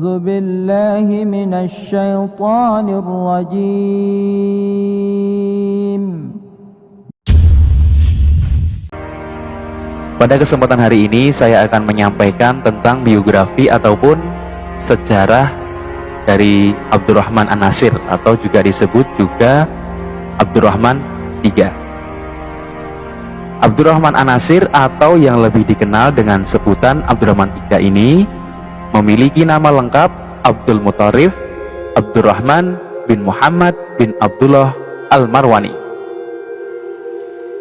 أعوذ بالله من الشيطان الرجيم. Pada kesempatan hari ini saya akan menyampaikan tentang biografi ataupun sejarah dari Abdurrahman An-Nasir atau juga disebut juga Abdurrahman III. Abdurrahman An-Nasir atau yang lebih dikenal dengan sebutan Abdurrahman III ini memiliki nama lengkap Abdul Mutharif Abdurrahman bin Muhammad bin Abdullah Al-Marwani.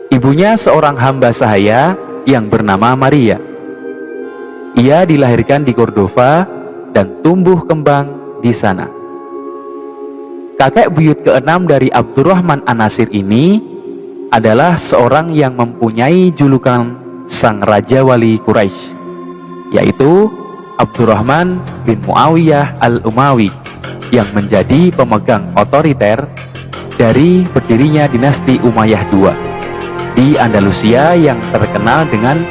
Ibunya seorang hamba sahaya yang bernama Maria. Ia dilahirkan di Cordova dan tumbuh kembang di sana. Kakek buyut keenam dari Abdurrahman An-Nasir ini adalah seorang yang mempunyai julukan sang Raja Wali Quraisy, yaitu Abdurrahman bin Muawiyah Al-Umawi, yang menjadi pemegang otoriter dari berdirinya dinasti Umayyah II di Andalusia yang terkenal dengan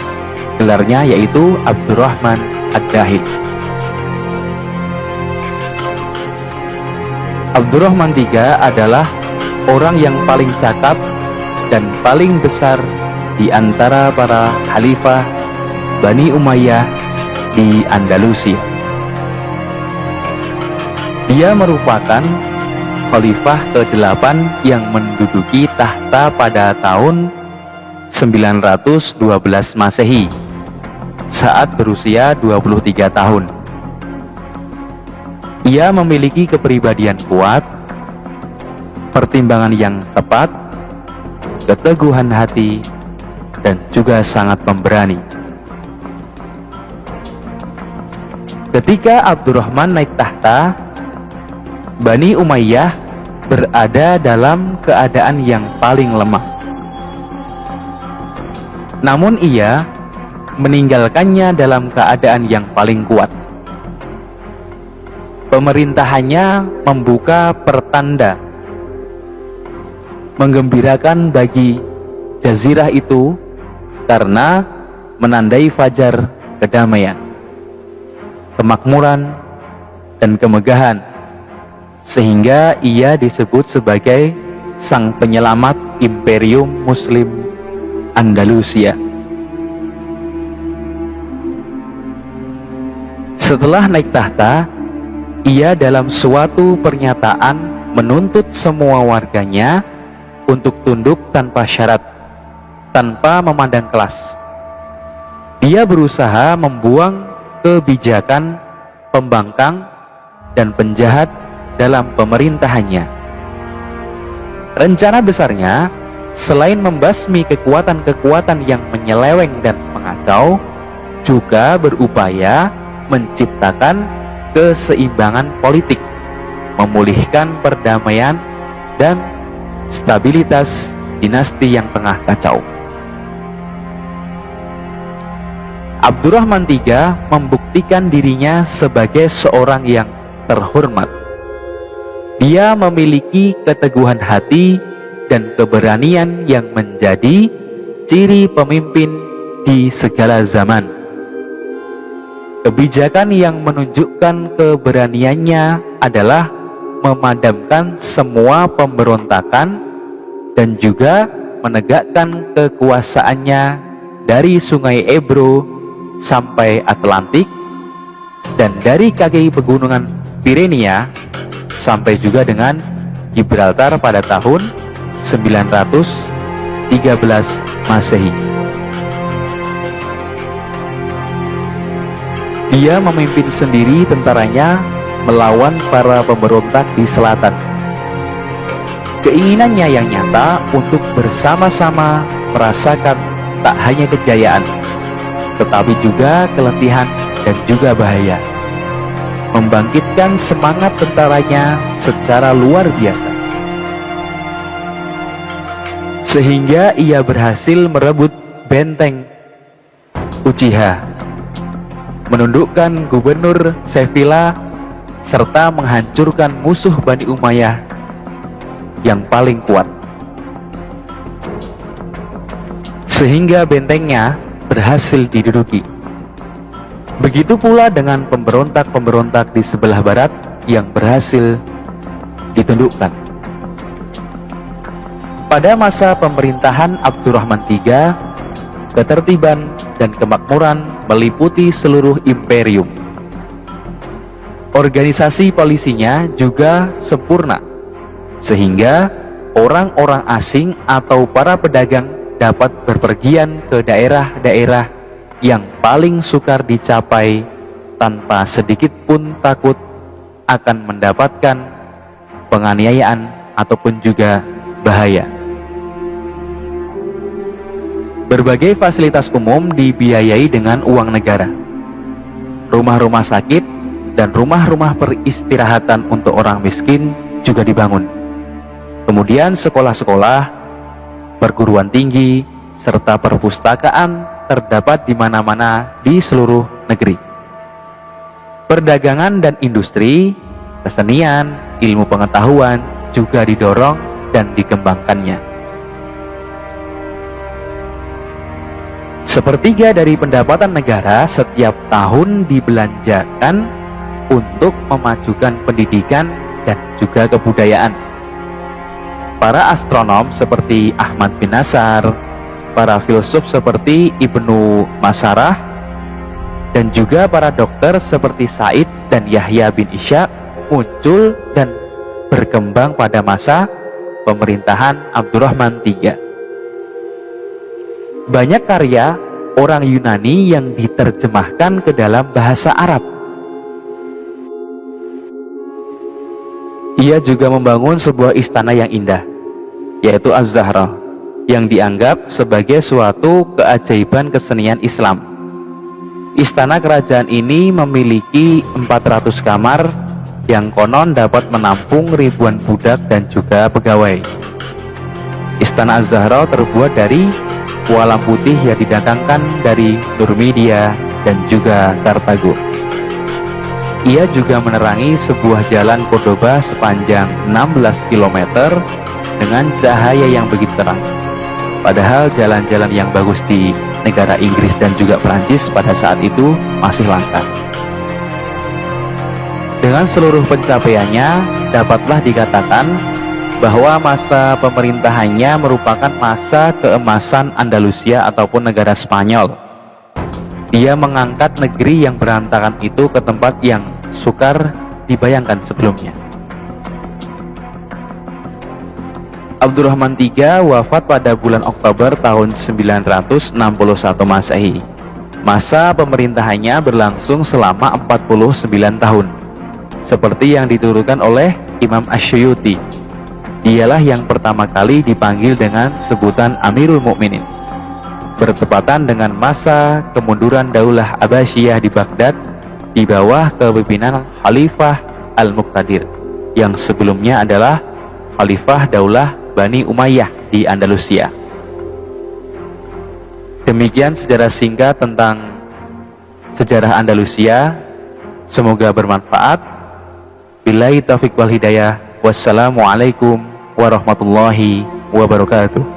gelarnya yaitu Abdurrahman Ad-Dahil. Abdurrahman III adalah orang yang paling cakap dan paling besar di antara para khalifah Bani Umayyah di Andalusia. Dia merupakan khalifah ke-8 yang menduduki tahta pada tahun 912 Masehi saat berusia 23 tahun. Ia memiliki kepribadian kuat, pertimbangan yang tepat, keteguhan hati, dan juga sangat pemberani. Ketika Abdurrahman naik tahta, Bani Umayyah berada dalam keadaan yang paling lemah. Namun ia meninggalkannya dalam keadaan yang paling kuat. Pemerintahannya membuka pertanda menggembirakan bagi jazirah itu karena menandai fajar kedamaian, kemakmuran, dan kemegahan, sehingga ia disebut sebagai sang penyelamat Imperium Muslim Andalusia. Setelah naik tahta, ia dalam suatu pernyataan menuntut semua warganya untuk tunduk tanpa syarat, tanpa memandang kelas. Dia berusaha membuang kebijakan pembangkang dan penjahat dalam pemerintahannya. Rencana besarnya, selain membasmi kekuatan-kekuatan yang menyeleweng dan mengacau, juga berupaya menciptakan keseimbangan politik, memulihkan perdamaian dan stabilitas dinasti yang tengah kacau. Abdurrahman III membuktikan dirinya sebagai seorang yang terhormat. Dia memiliki keteguhan hati dan keberanian yang menjadi ciri pemimpin di segala zaman. Kebijakan yang menunjukkan keberaniannya adalah memadamkan semua pemberontakan dan juga menegakkan kekuasaannya dari Sungai Ebro sampai Atlantik dan dari kaki pegunungan Pirenia sampai juga dengan Gibraltar pada tahun 913 Masehi. Dia memimpin sendiri tentaranya melawan para pemberontak di selatan. Keinginannya yang nyata untuk bersama-sama merasakan tak hanya kejayaan, tetapi juga keletihan dan juga bahaya. Membangkitkan semangat tentaranya secara luar biasa. Sehingga ia berhasil merebut benteng Uchiha, menundukkan gubernur Sevilla, serta menghancurkan musuh Bani Umayyah yang paling kuat. Sehingga bentengnya berhasil diduduki. Begitu pula dengan pemberontak-pemberontak di sebelah barat yang berhasil ditundukkan. Pada masa pemerintahan Abdurrahman III, ketertiban dan kemakmuran meliputi seluruh imperium. Organisasi polisinya juga sempurna, sehingga orang-orang asing atau para pedagang dapat berpergian ke daerah-daerah yang paling sukar dicapai tanpa sedikit pun takut akan mendapatkan penganiayaan ataupun juga bahaya. Berbagai fasilitas umum dibiayai dengan uang negara. Rumah-rumah sakit dan rumah-rumah peristirahatan untuk orang miskin juga dibangun. Kemudian sekolah-sekolah, perguruan tinggi, serta perpustakaan terdapat di mana-mana di seluruh negeri. Perdagangan dan industri, kesenian, ilmu pengetahuan juga didorong dan dikembangkannya. Sepertiga dari pendapatan negara setiap tahun dibelanjakan untuk memajukan pendidikan dan juga kebudayaan. Para astronom seperti Ahmad bin Nasar, para filsuf seperti Ibnu Masarah, dan juga para dokter seperti Said dan Yahya bin Ishaq muncul dan berkembang pada masa pemerintahan Abdurrahman III. Banyak karya orang Yunani yang diterjemahkan ke dalam bahasa Arab. Ia juga membangun sebuah istana yang indah, yaitu Az-Zahra, yang dianggap sebagai suatu keajaiban kesenian Islam. Istana kerajaan ini memiliki 400 kamar yang konon dapat menampung ribuan budak dan juga pegawai. Istana Az-Zahra terbuat dari walam putih yang didatangkan dari Nurmedia dan juga Kartago. Ia juga menerangi sebuah jalan Cordoba sepanjang 16 km dengan cahaya yang begitu terang. Padahal jalan-jalan yang bagus di negara Inggris dan juga Prancis pada saat itu masih langka. Dengan seluruh pencapaiannya, dapatlah dikatakan bahwa masa pemerintahannya merupakan masa keemasan Andalusia ataupun negara Spanyol. Dia mengangkat negeri yang berantakan itu ke tempat yang sukar dibayangkan sebelumnya. Abdurrahman III wafat pada bulan Oktober tahun 961 Masehi. Masa pemerintahannya berlangsung selama 49 tahun. Seperti yang diturunkan oleh Imam Ash-Shuyuti. Dialah yang pertama kali dipanggil dengan sebutan Amirul Mukminin. Bertepatan dengan masa kemunduran Daulah Abbasiyah di Baghdad di bawah kepemimpinan Khalifah Al-Muqtadir, yang sebelumnya adalah Khalifah Daulah Bani Umayyah di Andalusia. Demikian sejarah singkat tentang sejarah Andalusia. Semoga bermanfaat. Billahi taufiq wal hidayah. Wassalamualaikum warahmatullahi wabarakatuh.